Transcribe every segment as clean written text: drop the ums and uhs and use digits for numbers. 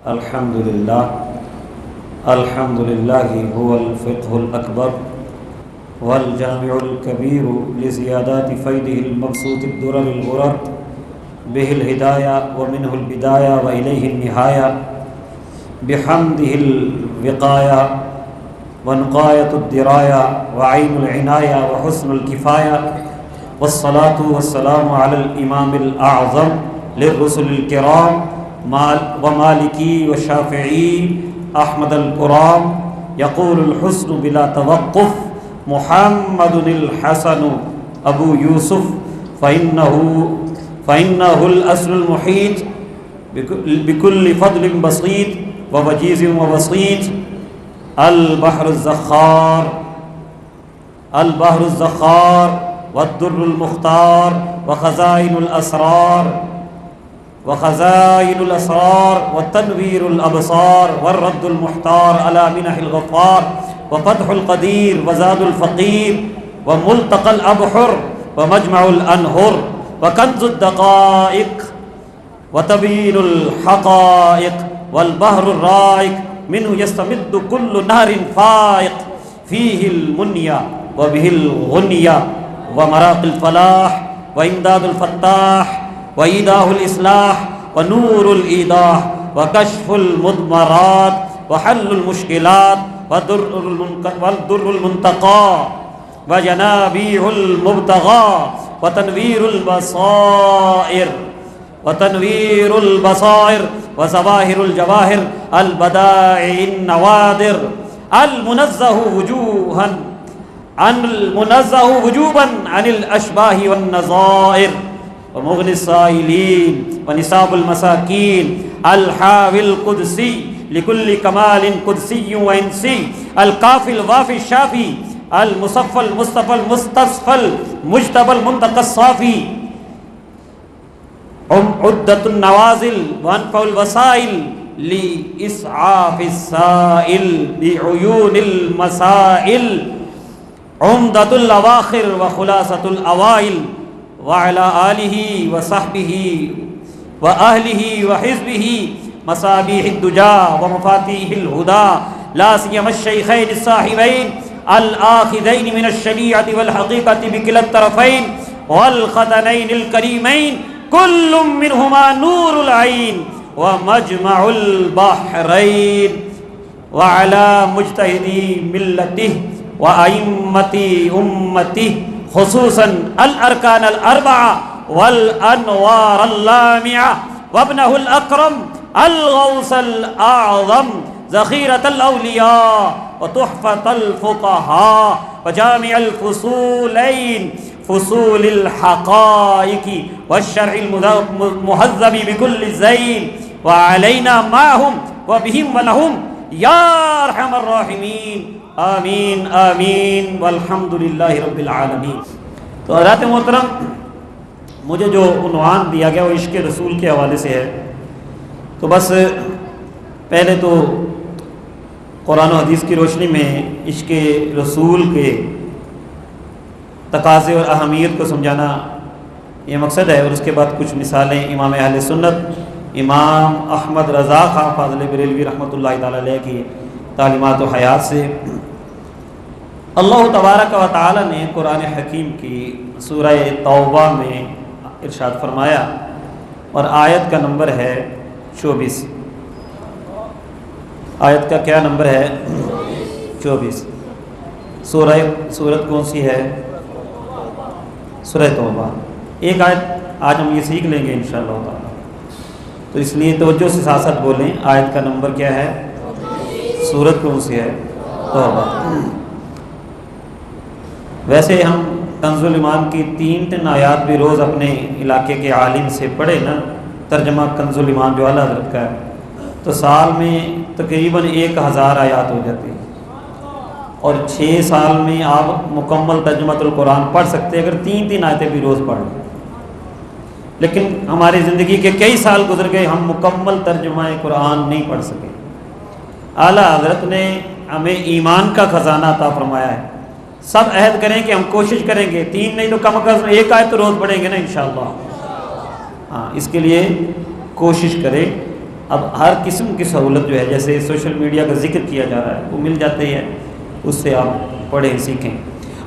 الحمد لله هو الفقه الأكبر والجامع الكبير لزيادات فيده المبسوط الدرر الغرر به الهداية ومنه البداية وإليه النهاية بحمده الوقاية ونقاية الدراية وعين العناية وحسن الكفاية والصلاة والسلام على الإمام الأعظم للرسل الكرام ومالكي وشافعي أحمد الكرام يقول الحسن بلا توقف محمد الحسن أبو يوسف فإنه الأصل المحيط بكل فضل بسيط ووجيز وبسيط البحر الزخار والدر المختار وخزائن الأسرار وتنوير الأبصار والرد المحتار على منح الغفار وفتح القدير وزاد الفقير وملتقى الأبحر ومجمع الأنهر وكنز الدقائق وتبيين الحقائق والبحر الرائق منه يستمد كل نهر فائق فيه المنيا وبه الغنيا ومراق الفلاح وإمداد الفتاح وإيداه الإصلاح ونور الإيضاح وكشف المضمرات وحل المشكلات والدر المنتقى وجنابيع المبتغى وتنوير البصائر وظواهر الجواهر البدائع النوادر المنزه وجوبا عن الأشباه والنظائر ومغني السائلين ونساب المساكين الحاوي القدسي لكل كمال قدسي وإنسي الكافي الوافي الشافي المصفى المصطفى المستصفى المجتبى المنتقى الصافي عدة النوازل وأنفع الوسائل لإسعاف السائل بعيون المسائل عمدة الأواخر وخلاصة الأوائل وعلى آله وصحبه وأهله وحزبه مصابيح الدجى ومفاتيح الهدى لا سيما الشيخين الصاحبين الآخذين من الشريعة والحقيقة بكلا الطرفين والختنين الكريمين كل منهما نور العين ومجمع البحرين وعلى مجتهدي ملته وأئمة أمته خصوصا الأركان الأربعة والأنوار اللامعة وابنه الأكرم الغوث الأعظم ذخيرة الأولياء وتحفة الفقهاء وجامع الفصولين فصول الحقائق والشرع المهذب بكل زين وعلينا معهم وبهم ولهم یا ارحم الراحمین آمین آمین والحمد للہ رب العالمین۔ تو حضرات محترم، مجھے جو عنوان دیا گیا وہ عشق رسول کے حوالے سے ہے، تو بس پہلے تو قرآن و حدیث کی روشنی میں عشق رسول کے تقاضے اور اہمیت کو سمجھانا یہ مقصد ہے، اور اس کے بعد کچھ مثالیں امام اہل سنت امام احمد رضا خان فاضل بریلوی رحمۃ اللہ تعالی علیہ کی تعلیمات و حیات سے۔ اللہ تبارک و تعالی نے قرآن حکیم کی سورہ توبہ میں ارشاد فرمایا، اور آیت کا نمبر ہے 24۔ آیت کا کیا نمبر ہے؟ 24۔ سورت کون سی ہے؟ سورہ توبہ۔ ایک آیت آج ہم یہ سیکھ لیں گے انشاءاللہ تعالی، تو اس لیے توجہ سے ساتھ ساتھ بولیں۔ آیت کا نمبر کیا ہے؟ سورت کون سی ہے؟ توبہ۔ ویسے ہم کنز الایمان کی 3 آیات بھی روز اپنے علاقے کے عالم سے پڑھے نا، ترجمہ کنز الایمان جو اعلیٰ حضرت کا ہے، تو سال میں تقریباً 1000 آیات ہو جاتی ہیں، اور 6 سال میں آپ مکمل ترجمہ القرآن پڑھ سکتے اگر 3 آیتیں بھی روز پڑھ لیں۔ لیکن ہماری زندگی کے کئی سال گزر گئے، ہم مکمل ترجمہ قرآن نہیں پڑھ سکے۔ اعلیٰ حضرت نے ہمیں ایمان کا خزانہ عطا فرمایا ہے، سب عہد کریں کہ ہم کوشش کریں گے 3 نہیں تو کم از کم 1 آیت تو روز پڑھیں گے نا انشاءاللہ۔ ہاں، اس کے لیے کوشش کریں۔ اب ہر قسم کی سہولت جو ہے، جیسے سوشل میڈیا کا ذکر کیا جا رہا ہے، وہ مل جاتے ہیں، اس سے آپ پڑھیں سیکھیں۔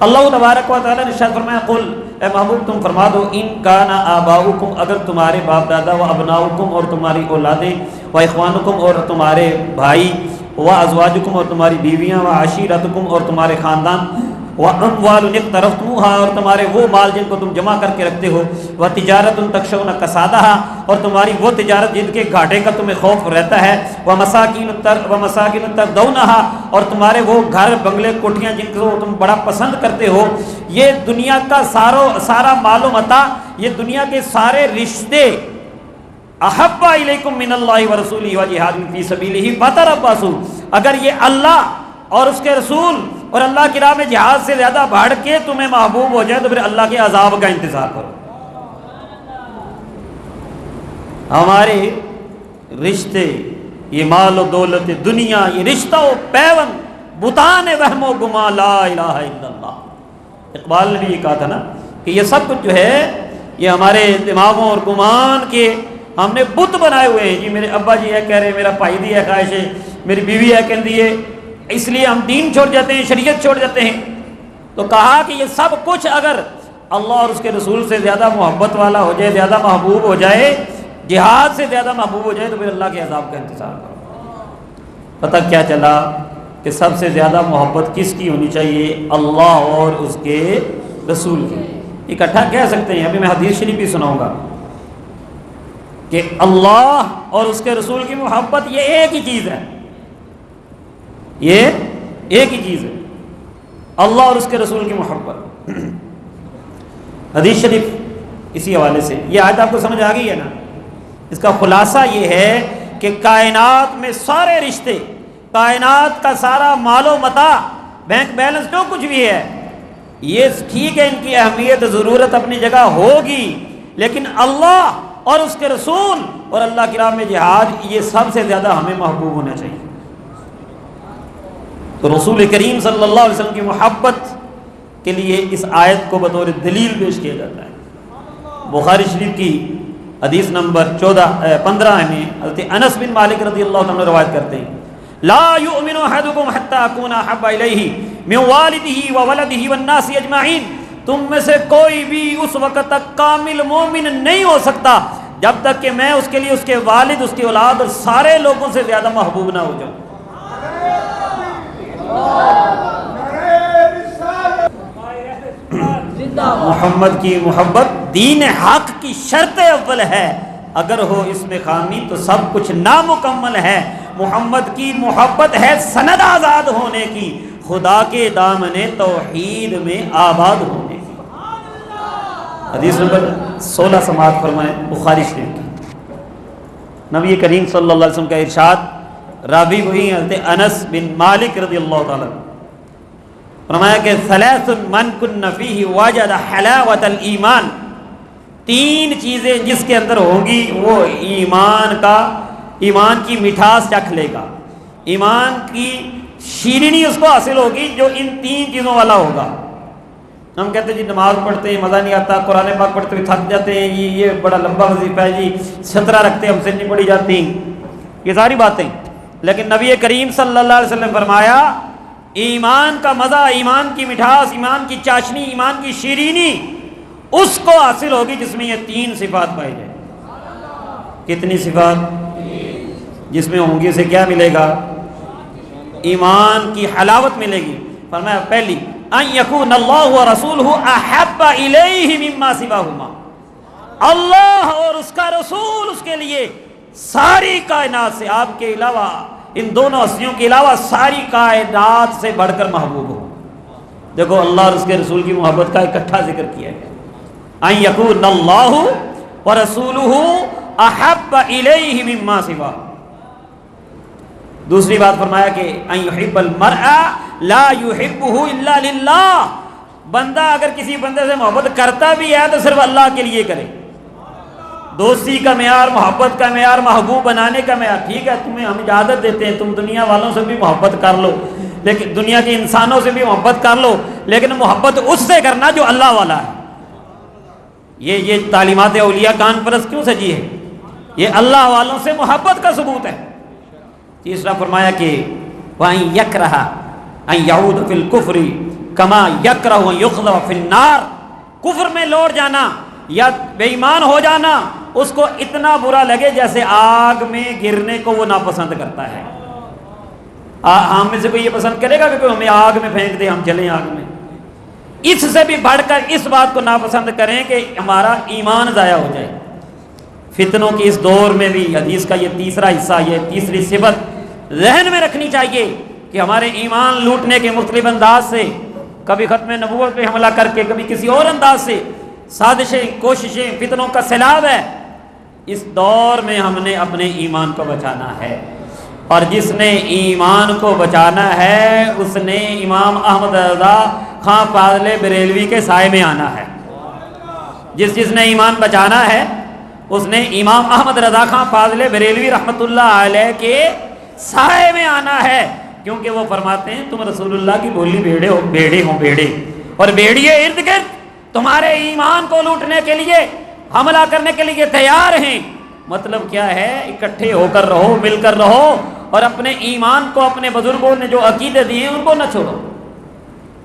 اللہ تبارک و تعالیٰ نے ارشاد فرمایا قل، اے محبوب تم فرما دو، ان کان آباؤکم، اگر تمہارے باپ دادا، و ابناؤکم اور تمہاری اولادیں، و اخوانکم اور تمہارے بھائی، و ازواجکم اور تمہاری بیویاں، و عشیرتکم اور تمہارے خاندان، و اموال اقترفتموها اور تمہارے وہ مال جن کو تم جمع کر کے رکھتے ہو، و تجارت تخشون کسادها اور تمہاری وہ تجارت جن کے گھاٹے کا تمہیں خوف رہتا ہے، و مساکین ترضونها اور تمہارے وہ گھر بنگلے کوٹھیاں جن کو تم بڑا پسند کرتے ہو، یہ دنیا کا سارا مال و متاع، یہ دنیا کے سارے رشتے، احب الیکم من اللہ ورسولہ وجہاد فی سبیلہ فتربصوا، اگر یہ اللہ اور اس کے رسول اور اللہ کی راہ میں جہاد سے زیادہ بڑھ کے تمہیں محبوب ہو جائے تو پھر اللہ کے عذاب کا انتظار کرو۔ ہمارے رشتے، یہ مال و دولت دنیا، یہ رشتہ و پیوند بتان وہم و گما لا الہ الا اللہ۔ اقبال نے بھی یہ کہا تھا نا کہ یہ سب کچھ جو ہے یہ ہمارے دماغوں اور گمان کے ہم نے بت بنائے ہوئے ہیں۔ جی میرے ابا جی ہے کہہ رہے، میرا بھائی دی ہے خواہش ہے، میری بیوی ہے کہہ دی ہے، اس لیے ہم دین چھوڑ جاتے ہیں، شریعت چھوڑ جاتے ہیں۔ تو کہا کہ یہ سب کچھ اگر اللہ اور اس کے رسول سے زیادہ محبت والا ہو جائے، زیادہ محبوب ہو جائے، جہاد سے زیادہ محبوب ہو جائے تو پھر اللہ کے عذاب کا انتظار کرو۔ پتہ کیا چلا کہ سب سے زیادہ محبت کس کی ہونی چاہیے؟ اللہ اور اس کے رسول کی۔ اکٹھا کہہ سکتے ہیں، ابھی میں حدیث شریف بھی سناؤں گا کہ اللہ اور اس کے رسول کی محبت یہ ایک ہی چیز ہے، یہ ایک ہی چیز ہے، اللہ اور اس کے رسول کی محبت۔ حدیث شریف اسی حوالے سے، یہ آیت آپ کو سمجھ آ گئی ہے نا؟ اس کا خلاصہ یہ ہے کہ کائنات میں سارے رشتے، کائنات کا سارا مال و متاع، بینک بیلنس جو کچھ بھی ہے، یہ ٹھیک ہے ان کی اہمیت ضرورت اپنی جگہ ہوگی، لیکن اللہ اور اس کے رسول اور اللہ کی راہ میں جہاد، یہ سب سے زیادہ ہمیں محبوب ہونا چاہیے۔ تو رسول کریم صلی اللہ علیہ وسلم کی محبت کے لیے اس آیت کو بطور دلیل پیش کیا جاتا ہے۔ بخاری شریف کی حدیث نمبر 15 میں حضرت انس بن مالک رضی اللہ عنہ روایت کرتے ہیں، لا یؤمن احدکم حتی اکون احب الیہ من والدہ وولدہ والناس اجمعین، تم میں سے کوئی بھی اس وقت تک کامل مومن نہیں ہو سکتا جب تک کہ میں اس کے لیے اس کے والد، اس کی اولاد اور سارے لوگوں سے زیادہ محبوب نہ ہو جاؤں۔ محمد کی محبت دین حق کی شرط اول ہے، اگر ہو اس میں خامی تو سب کچھ نامکمل ہے۔ محمد کی محبت ہے سند آزاد ہونے کی، خدا کے دامن توحید میں آباد ہونے کی۔ حدیث نمبر 16 سماعت فرمائیں بخاری شریف کی۔ نبی کریم صلی اللہ علیہ وسلم کا ارشاد، راوی وہی حضرت انس بن مالک رضی اللہ تعالیٰ فرمایا کہ ثلاث من کن فیہ وجد حلاوت الایمان، تین چیزیں جس کے اندر ہوں گی وہ ایمان کی مٹھاس چکھ لے گا، ایمان کی شیرینی اس کو حاصل ہوگی جو ان تین چیزوں والا ہوگا۔ ہم کہتے ہیں جی نماز پڑھتے ہیں مزہ نہیں آتا، قرآن پاک پڑھتے ہوئے تھک جاتے ہیں، یہ بڑا لمبا وظیفہ ہے جی، 17 رکھتے ہم سے نہیں پڑھی جاتی، یہ ساری باتیں، لیکن نبی کریم صلی اللہ علیہ وسلم فرمایا ایمان کا مزہ، ایمان کی مٹھاس، ایمان کی چاشنی، ایمان کی شیرینی اس کو حاصل ہوگی جس میں یہ تین صفات پائی جائے۔ کتنی صفات؟ جس میں ہوں گی اسے کیا ملے گا؟ ایمان کی حلاوت ملے گی۔ فرمایا پہلی ان یکون اللہ ورسولہ احب الیہ مما سواہما، اللہ اور اس کا رسول اس کے لیے ساری کائنات سے، آپ کے علاوہ، ان دونوں ہستیوں کے علاوہ ساری کائنات سے بڑھ کر محبوب ہو۔ دیکھو اللہ اور اس کے رسول کی محبت کا اکٹھا ذکر کیا ہے، ان یکون اللہ ورسولہ احب الیہ مما سوا۔ دوسری بات فرمایا کہ ان یحب المرء لا یحبہ الا للہ، بندہ اگر کسی بندے سے محبت کرتا بھی ہے تو صرف اللہ کے لیے کرے۔ دوستی کا معیار، محبت کا معیار، محبوب بنانے کا معیار، ٹھیک ہے تمہیں ہم اجازت دیتے ہیں تم دنیا والوں سے بھی محبت کر لو، لیکن دنیا کے انسانوں سے بھی محبت کر لو، لیکن محبت اس سے کرنا جو اللہ والا ہے۔ یہ تعلیمات اولیاء کان پرست کیوں سجی ہے؟ یہ اللہ والوں سے محبت کا ثبوت ہے۔ تیسرا فرمایا کہ وَأَن يَكْرَهَ أَن يَعُودَ فِي الْكُفْرِ كَمَا يَكْرَهُ أَن يُقْذَفَ فِي النَّارِ، کفر میں لوٹ جانا یا بے ایمان ہو جانا اس کو اتنا برا لگے جیسے آگ میں گرنے کو وہ ناپسند کرتا ہے۔ ہم میں سے کوئی یہ پسند کرے گا کہ کوئی ہمیں آگ میں پھینک دے ہم چلیں آگ میں؟ اس سے بھی بڑھ کر اس بات کو ناپسند کریں کہ ہمارا ایمان ضائع ہو جائے۔ فتنوں کی اس دور میں بھی حدیث کا یہ تیسرا حصہ، یہ تیسری صفت ذہن میں رکھنی چاہیے کہ ہمارے ایمان لوٹنے کے مختلف انداز سے، کبھی ختم نبوت پہ حملہ کر کے، کبھی کسی اور انداز سے سازشیں، کوششیں، فتنوں کا سیلاب ہے۔ اس دور میں ہم نے اپنے ایمان کو بچانا ہے، اور جس نے ایمان کو بچانا ہے اس نے امام احمد رضا خان فاضل بریلوی کے سائے میں آنا ہے۔ جس نے ایمان بچانا ہے اس نے امام احمد رضا خان فاضل بریلوی رحمۃ اللہ علیہ کے سائے میں آنا ہے، کیونکہ وہ فرماتے ہیں تم رسول اللہ کی بولی بیڑے ہو، بیڑے اور بیڑیے ارد گرد تمہارے ایمان کو لوٹنے کے لیے، حملہ کرنے کے لیے تیار ہیں۔ مطلب کیا ہے؟ اکٹھے ہو کر رہو، مل کر رہو، اور اپنے ایمان کو، اپنے بزرگوں نے جو عقیدے دیے ان کو نہ چھوڑو۔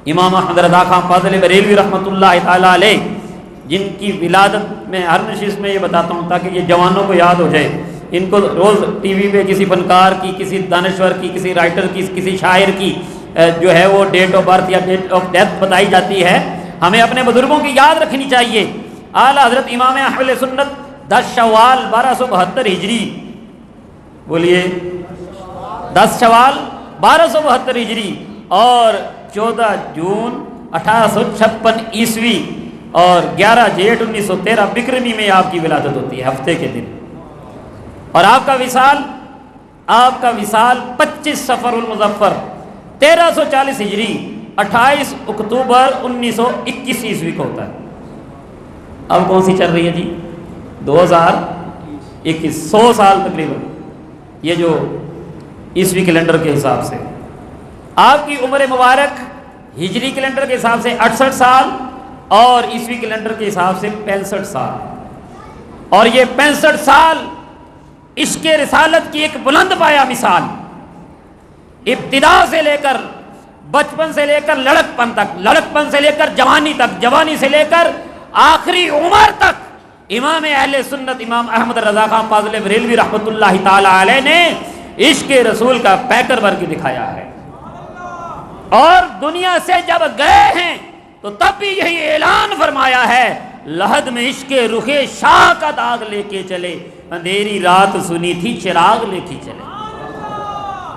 امام احمد رضا خان فاضل بریلوی رحمۃ اللہ تعالیٰ علیہ، جن کی ولادت میں ہر نشست میں یہ بتاتا ہوں تاکہ یہ جوانوں کو یاد ہو جائے، ان کو روز ٹی وی پہ کسی فنکار کی، کسی دانشور کی، کسی رائٹر کی، کسی شاعر کی جو ہے وہ ڈیٹ آف برتھ یا ڈیٹ آف ڈیتھ بتائی جاتی ہے۔ ہمیں اپنے بزرگوں کی یاد رکھنی چاہیے۔ اعلیٰ حضرت امام اہل سنت 10 شوال 1272 ہجری، بولیے 10 شوال 1272 ہجری اور 14 جون 1856 عیسوی اور 11 جیٹھ 1913 بکرمی میں آپ کی ولادت ہوتی ہے، ہفتے کے دن۔ اور آپ کا وصال 25 صفر المظفر 1340 ہجری 28 اکتوبر 1921 عیسوی کو ہوتا ہے۔ اب کون سی چل رہی ہے جی؟ 2021، 100 سال تقریباً، یہ جو عیسوی کیلنڈر کے حساب سے۔ آپ کی عمر مبارک ہجری کیلنڈر کے حساب سے 68 سال اور عیسوی کیلنڈر کے حساب سے 65 سال، اور یہ 65 سال عشق رسالت کی ایک بلند پایا مثال، ابتدا سے لے کر، بچپن سے لے کر لڑکپن تک، لڑکپن سے لے کر جوانی تک، جوانی سے لے کر آخری عمر تک، امام اہل سنت امام احمد رضا خان فاضل بریلوی رحمۃ اللہ تعالی علیہ نے عشق رسول کا پیکر بھر کے دکھایا ہے۔ اور دنیا سے جب گئے ہیں تو تب بھی یہی اعلان فرمایا ہے، لحد میں عشق رخ شاہ کا داغ لے کے چلے، اندھیری رات سنی تھی چراغ لے کے چلے۔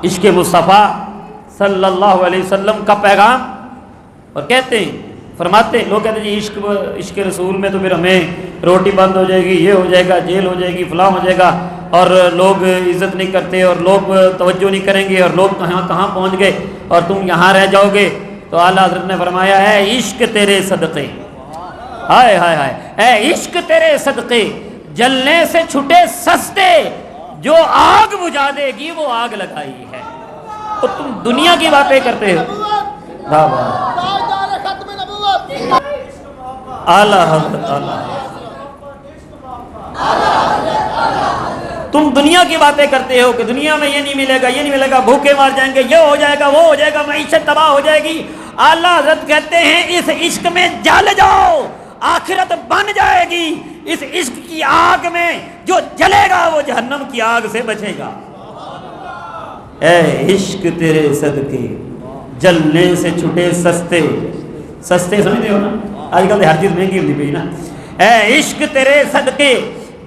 عشق مصطفیٰ صلی اللہ علیہ وسلم کا پیغام، اور کہتے ہیں، فرماتے ہیں، لوگ کہتے ہیں جی عشق رسول میں تو پھر ہمیں روٹی بند ہو جائے گی، یہ ہو جائے گا، جیل ہو جائے گی، فلاں ہو جائے گا، اور لوگ عزت نہیں کرتے اور لوگ توجہ نہیں کریں گے، اور لوگ کہاں پہنچ گئے اور تم یہاں رہ جاؤ گے۔ تو اعلیٰ حضرت نے فرمایا ہے، عشق تیرے صدقے، ہائے ہائے ہائے، اے عشق تیرے صدقے، جلنے سے چھٹے سستے، جو آگ بجھا دے گی وہ آگ لگائی ہے۔ تو تم دنیا کی باتیں کرتے ہو۔ اعلیٰ حضرت، تم دنیا کی باتیں کرتے ہو کہ دنیا میں یہ نہیں ملے گا، یہ نہیں ملے گا، بھوکے مار جائیں گے، یہ ہو جائے گا، وہ ہو جائے گا، معیشت تباہ ہو جائے گی۔ اعلیٰ حضرت کہتے ہیں اس عشق میں جل جاؤ، آخرت بن جائے گی۔ اس عشق کی آگ میں جو جلے گا وہ جہنم کی آگ سے بچے گا۔ اے عشق تیرے صدقے، جلنے سے چھٹے سستے، سستے سمجھتے ہو نا، آج کل ہر چیز مہنگی ہوتی پئی نا۔ اے عشق تیرے صدقے،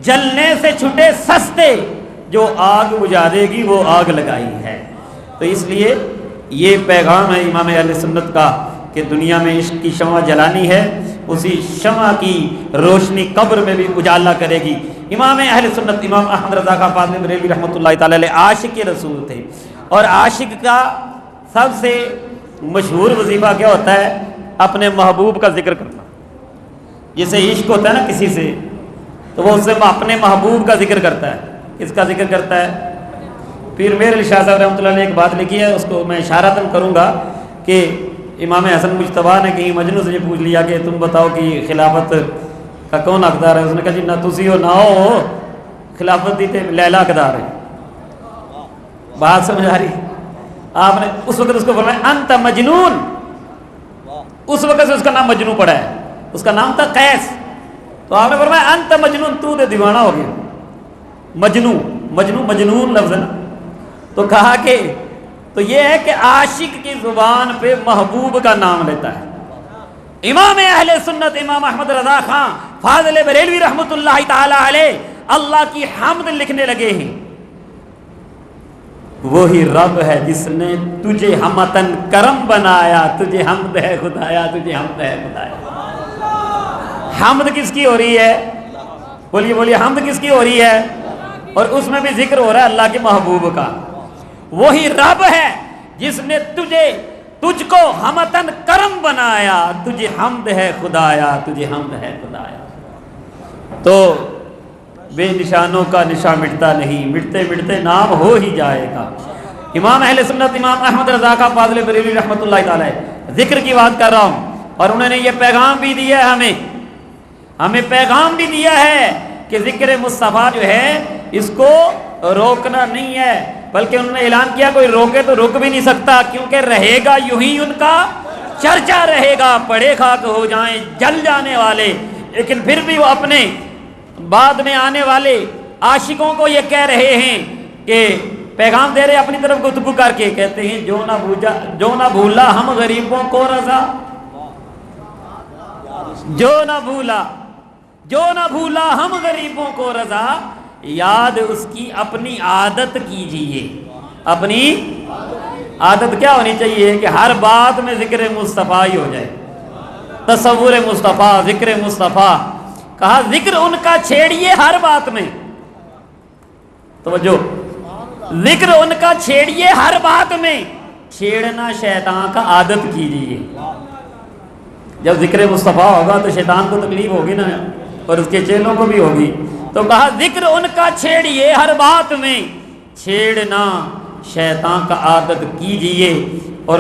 جلنے سے چھٹے سستے، جو آگ بجھا دے گی وہ آگ لگائی ہے۔ تو اس لیے یہ پیغام ہے امام اہل سنت کا کہ دنیا میں عشق کی شمع جلانی ہے، اسی شمع کی روشنی قبر میں بھی اجالا کرے گی۔ امام اہل سنت امام احمد رضا خان فاضل بریلوی رحمۃ اللہ تعالی علیہ عاشق رسول تھے، اور عاشق کا سب سے مشہور وظیفہ کیا ہوتا ہے؟ اپنے محبوب کا ذکر کرنا۔ جیسے عشق ہوتا ہے نا کسی سے، تو وہ اس سے اپنے محبوب کا ذکر کرتا ہے۔ کس کا ذکر کرتا ہے؟ پیر میر علی شاہ صاحب رحمۃ اللہ نے ایک بات لکھی ہے، اس کو میں اشارتاً کروں گا کہ امام حسن مجتبیٰ نے کہیں مجنوں سے یہ پوچھ لیا کہ تم بتاؤ کہ خلافت کا کون حقدار ہے؟ اس نے کہا جی نہ تسی ہو نہ ہو، خلافت دی تے لیلا کدار ہے. بات سمجھ آ رہی؟ آپ نے اس وقت اس کو فرمایا انت مجنون. اس وقت سے اس کا نام مجنون پڑا ہے. اس کا نام تھا قیس. تو آپ نے فرمایا انت مجنون، تو دے دیوانہ ہو گیا. مجنون لفظ ہے نا. تو کہا کہ تو یہ ہے کہ عاشق کی زبان پہ محبوب کا نام لیتا ہے. امام اہل سنت امام احمد رضا خان فاضل بریلوی رحمۃ اللہ تعالی علیہ اللہ کی حمد لکھنے لگے ہیں. وہی رب ہے جس نے تجھے ہمتن کرم بنایا، تجھے حمد ہے خدایا، تجھے حمد ہے خدایا. حمد کس کی ہو رہی ہے؟ بولیے حمد کس کی ہو رہی ہے؟ اور اس میں بھی ذکر ہو رہا ہے اللہ کے محبوب کا. وہی رب ہے جس نے تجھ کو ہمتن کرم بنایا، تجھے حمد ہے خدایا، تجھے حمد ہے خدایا. تو بے نشانوں کا نشان مٹتا نہیں، مٹتے مٹتے نام ہو ہی جائے گا. امام اہل سنت امام احمد رضا خان فاضل بریلوی رحمۃ اللہ تعالی ذکر کی بات کر رہا ہوں، اور انہوں نے یہ پیغام بھی دیا ہے ہمیں پیغام بھی دیا ہے کہ ذکر مصطفیٰ جو ہے اس کو روکنا نہیں ہے، بلکہ انہوں نے اعلان کیا کوئی روکے تو رک بھی نہیں سکتا، کیونکہ رہے گا یوں ہی ان کا چرچا رہے گا. پڑے خاک ہو جائیں جل جانے والے، لیکن پھر بھی وہ اپنے بعد میں آنے والے عاشقوں کو یہ کہہ رہے ہیں کہ پیغام دے رہے اپنی طرف گفتگو کر کے، کہتے ہیں جو نہ بھولا ہم غریبوں کو رضا، جو نہ بھولا ہم غریبوں کو رضا، یاد اس کی اپنی عادت کیجئے. اپنی عادت کیا ہونی چاہیے کہ ہر بات میں ذکر مصطفیٰ ہی ہو جائے. تصور مصطفیٰ، ذکر مصطفیٰ. کہا ذکر ان کا چھیڑیے ہر بات میں. توجہ، ذکر ان کا چھیڑیے ہر بات میں، چھیڑنا شیطان کا عادت کیجئے. جب ذکر مصطفیٰ ہوگا تو شیطان کو تکلیف ہوگی نا، اور اس کے چیلوں کو بھی ہوگی. تو کہا ذکر ان کا چھیڑیے ہر بات میں، چھیڑنا شیطان کا عادت کیجئے. اور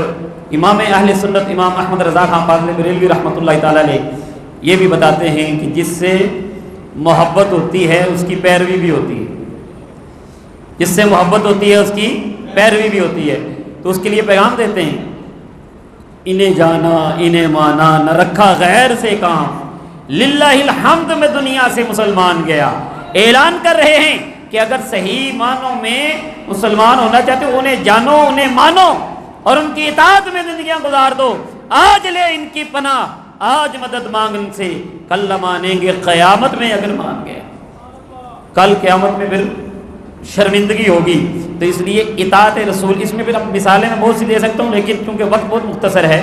امام اہل سنت امام احمد رضا خان فاضل بریلوی رحمۃ اللہ تعالی علیہ یہ بھی بتاتے ہیں کہ جس سے محبت ہوتی ہے اس کی پیروی بھی ہوتی ہے. جس سے محبت ہوتی ہے اس کی پیروی بھی ہوتی ہے. تو اس کے لیے پیغام دیتے ہیں انہیں جانا انہیں مانا نہ رکھا غیر سے کام، للہ الحمد میں دنیا سے مسلمان گیا. اعلان کر رہے ہیں کہ اگر صحیح معنوں میں مسلمان ہونا چاہتے ہو انہیں جانو، انہیں مانو اور ان کی اطاعت میں زندگیاں گزار دو. آج لے ان کی پناہ، آج مدد مانگ ان سے، کل مانیں گے قیامت میں اگر مان گئے. کل قیامت میں پھر شرمندگی ہوگی. تو اس لیے اطاعت رسول، اس میں پھر اب مثالیں میں بہت سی دے سکتا ہوں، لیکن چونکہ وقت بہت مختصر ہے.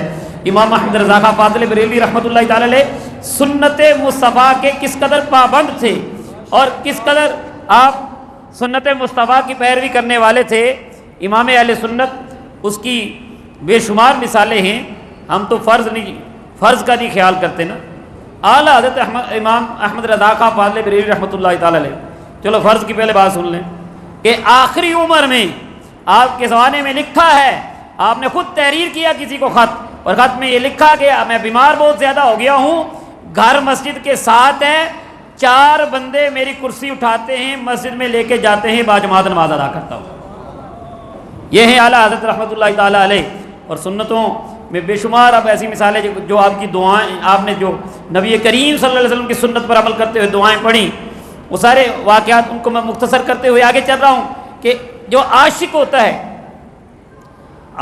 امام احمد رضا خان فاضل بریلوی رحمۃ اللہ تعالی علیہ سنت مصطفیٰ کے کس قدر پابند تھے اور کس قدر آپ سنت مصطفیٰ کی پیروی کرنے والے تھے. امام اہل سنت اس کی بے شمار مثالیں ہیں. ہم تو فرض کا نہیں خیال کرتے نا. اعلیٰ حضرت امام احمد رضا خان فاضل بریلوی رحمۃ اللہ تعالی علیہ، چلو فرض کی پہلے بات سن لیں کہ آخری عمر میں آپ کے زمانے میں لکھا ہے، آپ نے خود تحریر کیا کسی کو خط، اور خط میں یہ لکھا کہ میں بیمار بہت زیادہ ہو گیا ہوں، گھر مسجد کے ساتھ ہے، 4 بندے میری کرسی اٹھاتے ہیں، مسجد میں لے کے جاتے ہیں، باجماعت نماز ادا کرتا ہوں. یہ ہیں اعلیٰ حضرت رحمۃ اللہ تعالی علیہ. اور سنتوں میں بے شمار اب ایسی مثالیں جو آپ کی دعائیں، آپ نے جو نبی کریم صلی اللہ علیہ وسلم کی سنت پر عمل کرتے ہوئے دعائیں پڑھی، وہ سارے واقعات ان کو میں مختصر کرتے ہوئے آگے چل رہا ہوں کہ جو عاشق ہوتا ہے،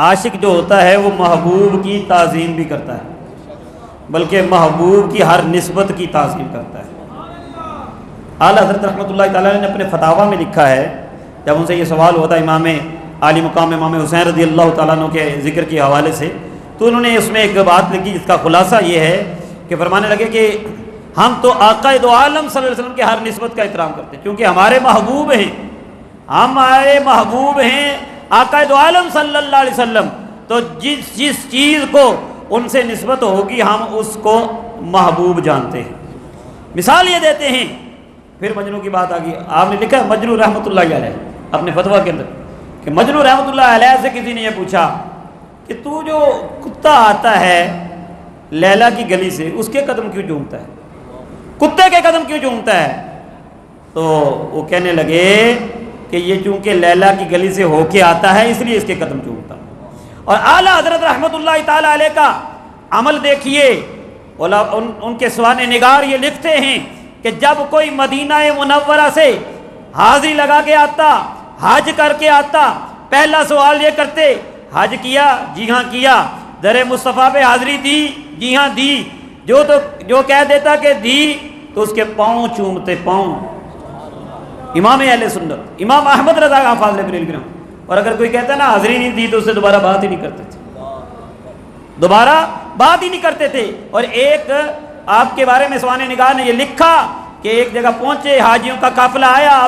عاشق جو ہوتا ہے وہ محبوب کی تعظیم بھی کرتا ہے، بلکہ محبوب کی ہر نسبت کی تعظیم کرتا ہے. اعلیٰ حضرت رحمۃ اللہ تعالیٰ نے اپنے فتاویٰ میں لکھا ہے، جب ان سے یہ سوال ہوتا ہے امام عالی مقام امام حسین رضی اللہ تعالیٰ عنہ کے ذکر کے حوالے سے، تو انہوں نے اس میں ایک بات لکھی جس کا خلاصہ یہ ہے کہ فرمانے لگے کہ ہم تو آقا دو عالم صلی اللہ علیہ وسلم کے ہر نسبت کا احترام کرتے ہیں، کیونکہ ہمارے محبوب ہیں، ہمارے محبوب ہیں آقا دو عالم صلی اللہ علیہ وسلم. تو جس چیز کو ان سے نسبت ہوگی ہم اس کو محبوب جانتے ہیں. مثال یہ دیتے ہیں، پھر مجنو کی بات آ گئی. آپ نے لکھا ہے مجنو رحمۃ اللہ علیہ اپنے فتویٰ کے اندر کہ مجنو رحمۃ اللہ علیہ سے کسی نے یہ پوچھا کہ تو جو کتا آتا ہے لیلا کی گلی سے، اس کے قدم کیوں چومتا ہے؟ کتے کے قدم کیوں چومتا ہے؟ تو وہ کہنے لگے کہ یہ چونکہ لیلا کی گلی سے ہو کے آتا ہے اس لیے اس کے قدم چومتا ہوں۔ اور اعلیٰ حضرت رحمۃ اللہ تعالیٰ علیہ کا عمل دیکھیے، ان کے سوانح نگار یہ لکھتے ہیں کہ جب کوئی مدینہ منورہ سے حاضری لگا کے آتا، حج کر کے آتا، پہلا سوال یہ کرتے حج کیا؟ جی ہاں کیا۔ در مصطفیٰ پہ حاضری دی؟ جی ہاں دی۔ جو کہہ دیتا کہ دی تو اس کے پاؤں چومتے، پاؤں۔ امام اہل سنت امام احمد رضا خان فاضل بریلوی رحمۃ، اور اگر کوئی کہتا نا حاضری نہیں دی تو اس سے دوبارہ بات ہی نہیں کرتے تھے، دوبارہ بات ہی نہیں کرتے تھے۔ اور ایک آپ کے بارے میں سوانح نگار نے یہ لکھا کہ ایک جگہ پہنچے، حاجیوں کا قافلہ آیا،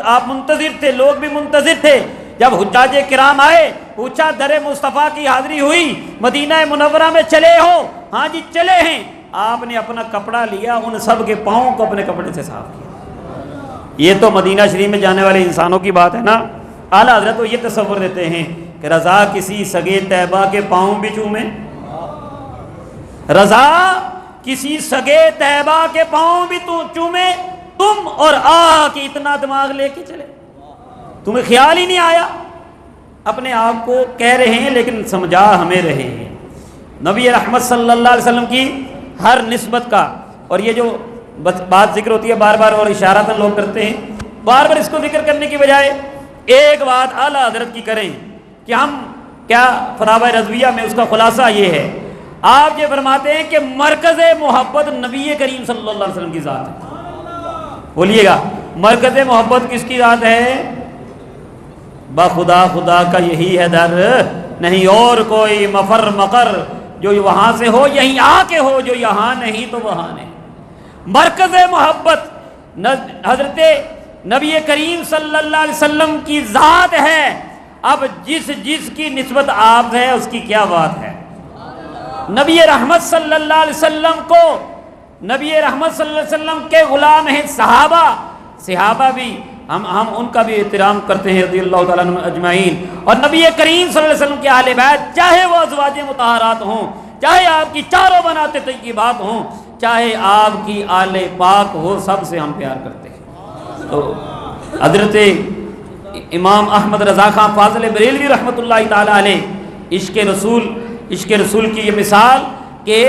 آپ منتظر تھے، لوگ بھی منتظر تھے۔ جب حجاج کرام آئے، پوچھا در مصطفیٰ کی حاضری ہوئی؟ مدینہ منورہ میں چلے ہو؟ ہاں جی چلے ہیں۔ آپ نے اپنا کپڑا لیا، ان سب کے پاؤں کو اپنے کپڑے سے صاف کیا۔ یہ تو مدینہ شریف میں جانے والے انسانوں کی بات ہے نا۔ اعلیٰ حضرت تو یہ تصور دیتے ہیں کہ رضا کسی سگے طیبہ کے پاؤں بھی چومے، رضا کسی سگے طیبہ کے پاؤں بھی چومے، تم اور کہ اتنا دماغ لے کے چلے، تمہیں خیال ہی نہیں آیا؟ اپنے آپ کو کہہ رہے ہیں لیکن سمجھا ہمیں رہے ہیں۔ نبی رحمت صلی اللہ علیہ وسلم کی ہر نسبت کا، اور یہ جو بات ذکر ہوتی ہے بار بار اور اشارتاً لوگ کرتے ہیں، بار بار اس کو ذکر کرنے کی بجائے ایک بات اعلیٰ حضرت کی کریں کہ ہم کیا فتاوی رضویہ میں اس کا خلاصہ یہ ہے، آپ یہ فرماتے ہیں کہ مرکز محبت نبی کریم صلی اللہ علیہ وسلم کی ذات ہے۔ بولیے گا مرکز محبت کس کی ذات ہے؟ بخدا خدا کا یہی ہے در، نہیں اور کوئی مفر مقر، جو وہاں سے ہو یہیں آ کے ہو، جو یہاں نہیں تو وہاں نہیں۔ مرکز محبت حضرت نبی کریم صلی اللہ علیہ وسلم کی ذات ہے۔ اب جس کی نسبت آپ ہے اس کی کیا بات ہے؟ نبی رحمت صلی اللہ علیہ وسلم کو، نبی رحمت صلی اللہ علیہ وسلم کے غلام ہیں صحابہ بھی ہم ان کا بھی احترام کرتے ہیں رضی اللہ تعالیٰ عنہم اجمعین، اور نبی کریم صلی اللہ علیہ وسلم کے اہل بیت، چاہے وہ ازواج مطہرات ہوں، چاہے آپ کی چاروں بنات طیبات ہوں، چاہے آپ کی آل پاک ہو، سب سے ہم پیار کرتے ہیں۔ تو حضرت امام احمد رضا خان فاضل بریلوی رحمۃ اللہ تعالیٰ علیہ عشق رسول کی یہ مثال کہ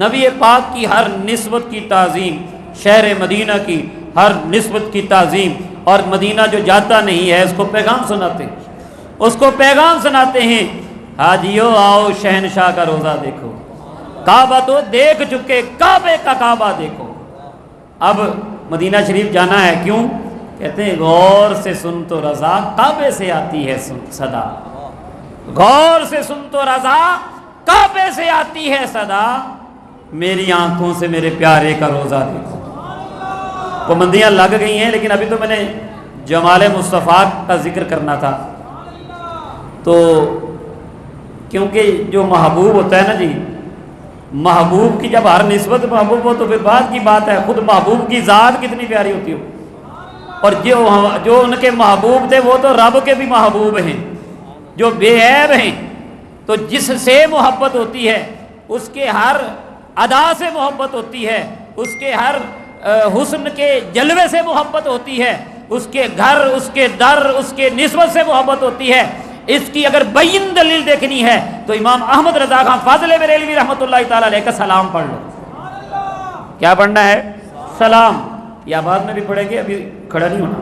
نبی پاک کی ہر نسبت کی تعظیم، شہر مدینہ کی ہر نسبت کی تعظیم، اور مدینہ جو جاتا نہیں ہے اس کو پیغام سناتے ہیں، حاجیو آؤ شہنشاہ کا روزہ دیکھو، کعبہ تو دیکھ چکے، کعبے کا کعبہ دیکھو۔ اب مدینہ شریف جانا ہے، کیوں؟ کہتے ہیں غور سے سن تو رضا، کعبے سے آتی ہے صدا، غور سے سن تو رضا، کعبے سے آتی ہے صدا، میری آنکھوں سے میرے پیارے کا روزہ دیکھو۔ پابندیاں لگ گئی ہیں، لیکن ابھی تو میں نے جمال مصطفیٰ کا ذکر کرنا تھا، تو کیونکہ جو محبوب ہوتا ہے نا جی، محبوب کی جب ہر نسبت محبوب ہو تو پھر بات کی بات ہے، خود محبوب کی ذات کتنی پیاری ہوتی ہو، اور جو ان کے محبوب تھے وہ تو رب کے بھی محبوب ہیں، جو بے عیب ہیں، تو جس سے محبت ہوتی ہے اس کے ہر ادا سے محبت ہوتی ہے، اس کے ہر حسن کے جلوے سے محبت ہوتی ہے، اس کے گھر، اس کے در، اس کے نسبت سے محبت ہوتی ہے۔ اس کی اگر بین دلیل دیکھنی ہے تو امام احمد رضا خان فاضل بریلوی رحمۃ اللہ تعالیٰ علیہ کا سلام پڑھ لو۔ کیا پڑھنا ہے؟ سلام، یا بعد میں بھی پڑھیں گے، ابھی کھڑا نہیں ہونا۔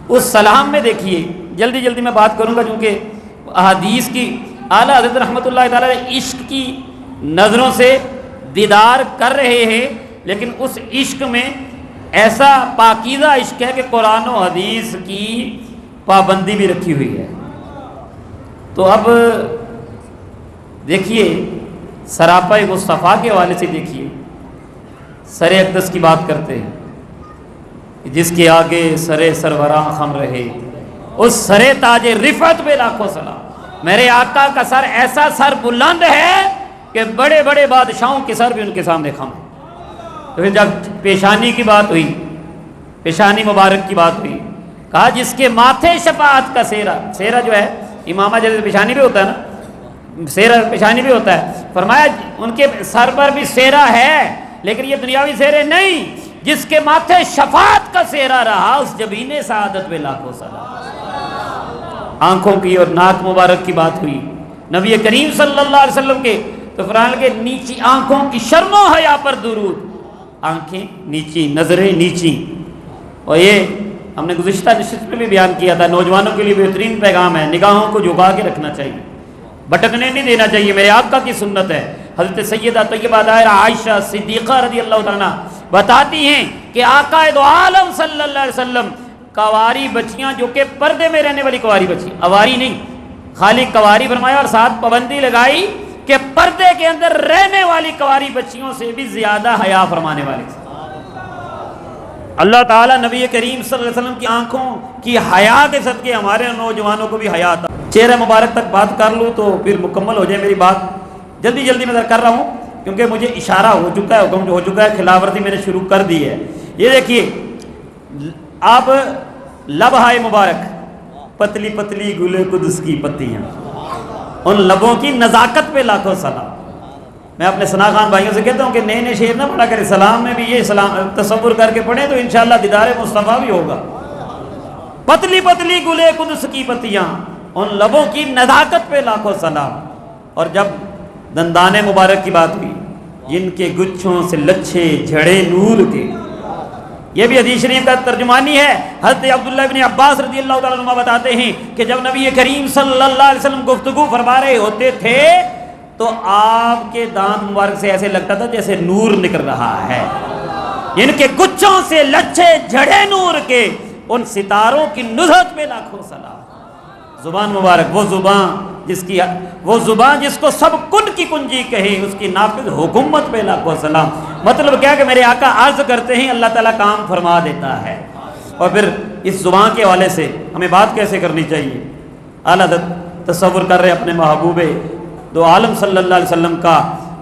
اس سلام میں دیکھیے، جلدی جلدی میں بات کروں گا کیونکہ احادیث کی اعلیٰ حضرت رحمۃ اللہ تعالیٰ علیہ عشق کی نظروں سے دیدار کر رہے ہیں، لیکن اس عشق میں ایسا پاکیزہ عشق ہے کہ قرآن و حدیث کی پابندی بھی رکھی ہوئی ہے۔ تو اب دیکھیے سراپا مصطفیٰ کے حوالے سے دیکھیے، سر اقدس کی بات کرتے ہیں، جس کے آگے سر سروراں خم رہے، اس سر تاج رفعت پہ لاکھوں سلام۔ میرے آقا کا سر ایسا سر بلند ہے کہ بڑے بڑے بادشاہوں کے سر بھی ان کے سامنے خم ہے۔ تو پھر جب پیشانی کی بات ہوئی، پیشانی مبارک کی بات ہوئی، کہا جس کے ماتھے شفاعت کا سیرہ جو ہے، امامہ جیسے پیشانی بھی ہوتا ہے نا، سیرہ پیشانی بھی ہوتا ہے، فرمایا ان کے سر پر بھی سیرہ ہے، لیکن یہ دنیاوی سیرے نہیں، جس کے ماتھے شفاعت کا سہرا رہا اس جبین سعادت پہ لاکھوں سلام۔ آنکھوں کی اور ناک مبارک کی بات ہوئی نبی کریم صلی اللہ علیہ وسلم کے، تو فرمان کے نیچی آنکھوں کی شرم و حیا پر درود، آنکھیں نیچی، نظریں نیچی۔ اور یہ ہم نے گزشتہ نشست میں بھی بیان کیا تھا، نوجوانوں کے لیے بہترین پیغام ہے، نگاہوں کو جھکا کے رکھنا چاہیے، بھٹکنے نہیں دینا چاہیے، میرے آقا کی سنت ہے۔ حضرت سیدہ طیبہ طاہرہ عائشہ صدیقہ رضی اللہ تعالیٰ عنہ بتاتی ہیں کہ آقا دو عالم صلی اللہ علیہ وسلم کواری بچیاں، جو کہ پردے میں رہنے والی کواری بچی، اواری نہیں، خالی کواری فرمایا، اور ساتھ پابندی لگائی کہ پردے کے اندر رہنے والی کواری بچیوں سے بھی زیادہ حیا فرمانے والی۔ اللہ تعالیٰ نبی کریم صلی اللہ علیہ وسلم کی آنکھوں کی حیا کے صدقے ہمارے نوجوانوں کو بھی حیا عطا۔ چہرہ مبارک تک بات کر لوں تو پھر مکمل ہو جائے میری بات، جلدی میں کر رہا ہوں کیونکہ مجھے اشارہ ہو چکا ہے، حکم جو ہو چکا ہے، خلاف ورزی میں نے شروع کر دی ہے۔ یہ دیکھیے آپ لبہائے مبارک، پتلی پتلی گلے قدس کی پتیاں، ان لبوں کی نزاکت پہ لاکھوں سلام۔ میں اپنے ثنا خان بھائیوں سے کہتا ہوں کہ نئے شعر نہ پڑھا کرے، سلام میں بھی یہ سلام تصور کر کے پڑھیں تو انشاءاللہ دیدار مصطفیٰ بھی ہوگا۔ پتلی پتلی گلے قدس کی پتیاں، ان لبوں کی نزاکت پہ لاکھوں سلام۔ اور جب دندان مبارک کی بات ہوئی، جن کے گچھوں سے لچھے جھڑے نور کے، یہ بھی حدیث شریف کا ترجمانی ہے۔ حضرت عبداللہ بن عباس رضی اللہ تعالیٰ عنہ بتاتے ہیں کہ جب نبی کریم صلی اللہ علیہ وسلم گفتگو فرما رہے ہوتے تھے تو آپ کے دانت مبارک سے ایسے لگتا تھا جیسے نور نکل رہا ہے۔ ان کے گچھوں سے لچھے جھڑے نور کے، ان ستاروں کی نزہت پہ لاکھوں سلام۔ زبان مبارک، وہ زبان جس کو سب کن کی کنجی کہے، اس کی نافذ حکومت پہ لاکھوں سلام۔ مطلب کیا کہ میرے آقا عرض کرتے ہیں، اللہ تعالیٰ کام فرما دیتا ہے۔ اور پھر اس زبان کے حوالے سے ہمیں بات کیسے کرنی چاہیے؟ اعلیٰ تصور کر رہے اپنے محبوب دو عالم صلی اللہ علیہ وسلم کا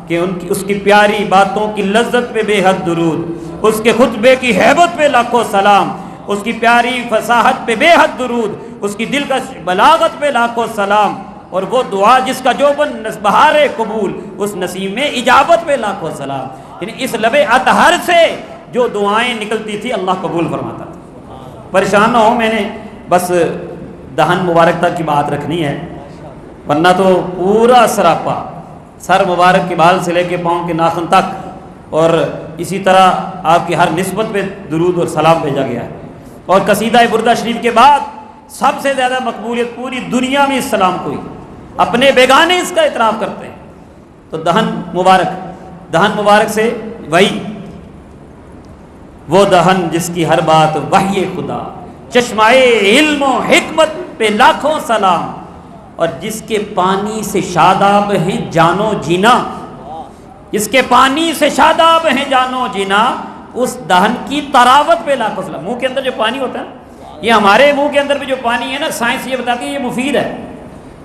کہ اس کی پیاری باتوں کی لذت پہ بے حد درود، اس کے خطبے کی ہیبت پہ لاکھوں سلام، اس کی پیاری فصاحت پہ بے حد درود، اس کی دلکش بلاغت پہ لاکھوں سلام، اور وہ دعا جس کا جو بہار قبول، اس نسیم میں اجابت پہ لاکھوں سلام۔ یعنی اس لب اطہر سے جو دعائیں نکلتی تھی اللہ قبول فرماتا تھا۔ پریشان نہ ہو، میں نے بس دہن مبارک تک کی بات رکھنی ہے، ورنہ تو پورا سراپا سر مبارک کے بال سے لے کے پاؤں کے ناخن تک، اور اسی طرح آپ کی ہر نسبت پہ درود اور سلام بھیجا گیا ہے۔ اور قصیدہ بردہ شریف کے بعد سب سے زیادہ مقبولیت پوری دنیا میں اس سلام کو ہی، اپنے بیگانے اس کا اعتراف کرتے ہیں۔ تو دہن مبارک سے وہی، وہ دہن جس کی ہر بات وحی خدا، چشمہ علم و حکمت پہ لاکھوں سلام، اور جس کے پانی سے شاداب ہیں جانو جینا، جس کے پانی سے شاداب ہیں جانو جینا، اس دہن کی تراوت پہ لاکھوں سلام۔ منہ کے اندر جو پانی ہوتا ہے، یہ ہمارے منہ کے اندر بھی جو پانی ہے نا، سائنس یہ بتاتی ہے یہ مفید ہے،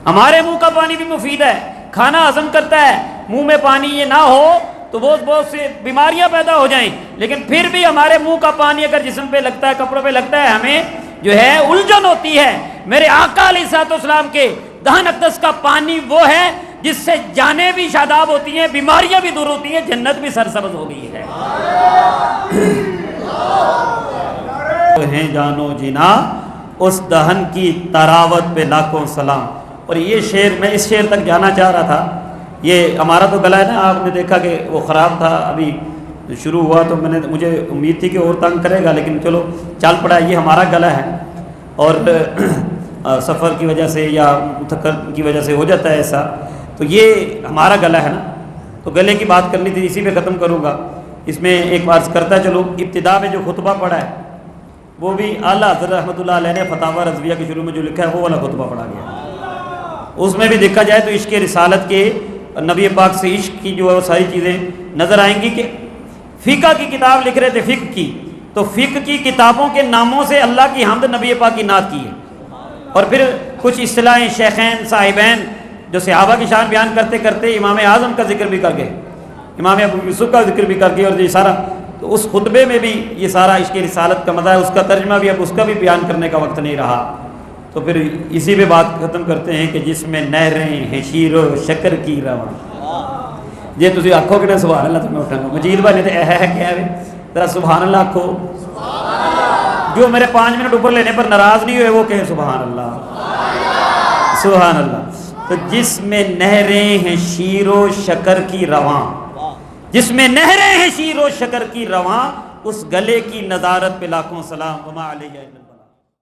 ہمارے منہ کا پانی بھی مفید ہے، کھانا ہضم کرتا ہے۔ منہ میں پانی یہ نہ ہو تو بہت سے بیماریاں پیدا ہو جائیں، لیکن پھر بھی ہمارے منہ کا پانی اگر جسم پہ لگتا ہے، کپڑوں پہ لگتا ہے، ہمیں جو ہے الجھن ہوتی ہے۔ میرے آقا علیہ الصلوۃ والسلام کے دہن اقدس کا پانی وہ ہے جس سے جانیں بھی شاداب ہوتی ہیں، بیماریاں بھی دور ہوتی ہیں، جنت بھی سرسبز ہو گئی ہے۔ ہیں جانو جینا، اس دہن کی تراوت پہ لاکھوں سلام۔ اور یہ شعر، میں اس شعر تک جانا چاہ رہا تھا، یہ ہمارا تو گلا ہے نا، آپ نے دیکھا کہ وہ خراب تھا، ابھی شروع ہوا تو مجھے امید تھی کہ اور تنگ کرے گا، لیکن چلو چل پڑا۔ یہ ہمارا گلا ہے، اور سفر کی وجہ سے یا تھکن کی وجہ سے ہو جاتا ہے ایسا، تو یہ ہمارا گلا ہے نا، تو گلے کی بات کرنی تھی، اسی پہ ختم کروں گا۔ اس میں ایک بات کرتا چلو، ابتدا میں جو خطبہ پڑھا ہے وہ بھی اعلیٰ حضرت رحمۃ اللہ علیہ نے فتاوی رضویہ کے شروع میں جو لکھا ہے وہ والا خطبہ پڑھا گیا۔ اس میں بھی دیکھا جائے تو عشق رسالت کے، نبی پاک سے عشق کی جو ساری چیزیں نظر آئیں گی کہ فقہ کی کتاب لکھ رہے تھے، فقہ کی، تو فقہ کی کتابوں کے ناموں سے اللہ کی حمد نبی پاک کی نعت کی ہے، اور پھر کچھ اصطلاحیں شیخین صاحبین جو صحابہ کی شان بیان کرتے کرتے امام اعظم کا ذکر بھی کر گئے، امام ابو یوسف کا ذکر بھی کر گئے، اور یہ سارا تو اس خطبے میں بھی یہ سارا عشق رسالت کا مزہ ہے، اس کا ترجمہ بھی اب اس کا بھی بیان کرنے کا وقت نہیں رہا، تو پھر اسی پہ بات ختم کرتے ہیں کہ جس میں نہریں ہیں شیر و شکر کی رواں۔ یہ تسی آکھو کہ سبحان اللہ تو میں اٹھاں گا، مجید بھائی نے تو کیا ہے ذرا سبحان اللہ کو. جو میرے 5 منٹ اوپر لینے پر ناراض نہیں ہوئے وہ کہیں سبحان اللہ. سبحان اللہ. تو جس میں نہریں ہیں شیر و شکر کی رواں، جس میں نہریں ہیں شیر و شکر کی رواں، اس گلے کی نظارت پہ لاکھوں سلام. وما علیہ